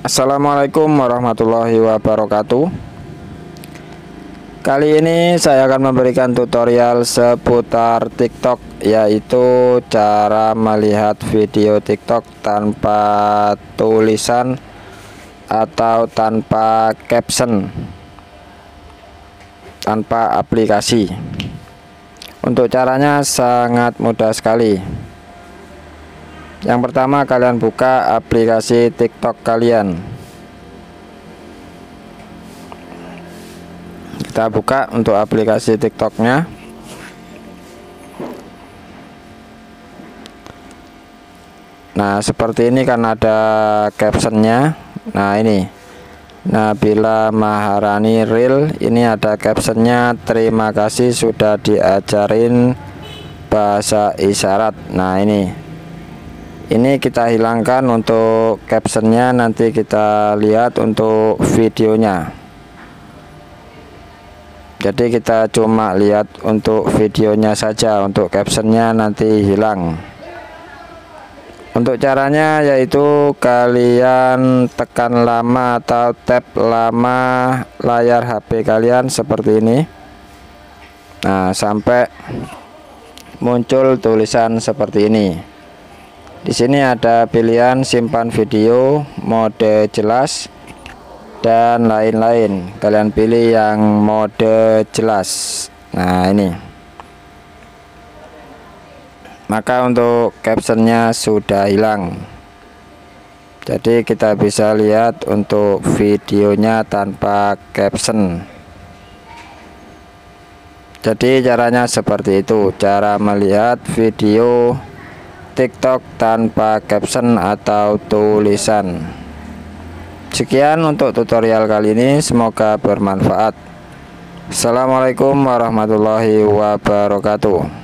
Assalamualaikum warahmatullahi wabarakatuh. Kali ini saya akan memberikan tutorial seputar TikTok, yaitu cara melihat video TikTok tanpa tulisan atau tanpa caption, tanpa aplikasi. Untuk caranya sangat mudah sekali. Yang pertama, kalian buka aplikasi TikTok kalian. Kita buka untuk aplikasi TikToknya. Nah, seperti ini kan ada captionnya. Nah, ini Nabila Maharani Real, ini ada captionnya, terima kasih sudah diajarin bahasa isyarat. Nah, ini kita hilangkan untuk captionnya, nanti kita lihat untuk videonya. Jadi kita cuma lihat untuk videonya saja, untuk captionnya nanti hilang. Untuk caranya yaitu kalian tekan lama atau tap lama layar HP kalian seperti ini. Nah, sampai muncul tulisan seperti ini. Di sini ada pilihan simpan video, mode jelas, dan lain-lain. Kalian pilih yang mode jelas. Nah, ini. Maka untuk captionnya sudah hilang. Jadi kita bisa lihat untuk videonya tanpa caption. Jadi caranya seperti itu, cara melihat video TikTok tanpa caption atau tulisan. Sekian untuk tutorial kali ini, semoga bermanfaat. Assalamualaikum warahmatullahi wabarakatuh.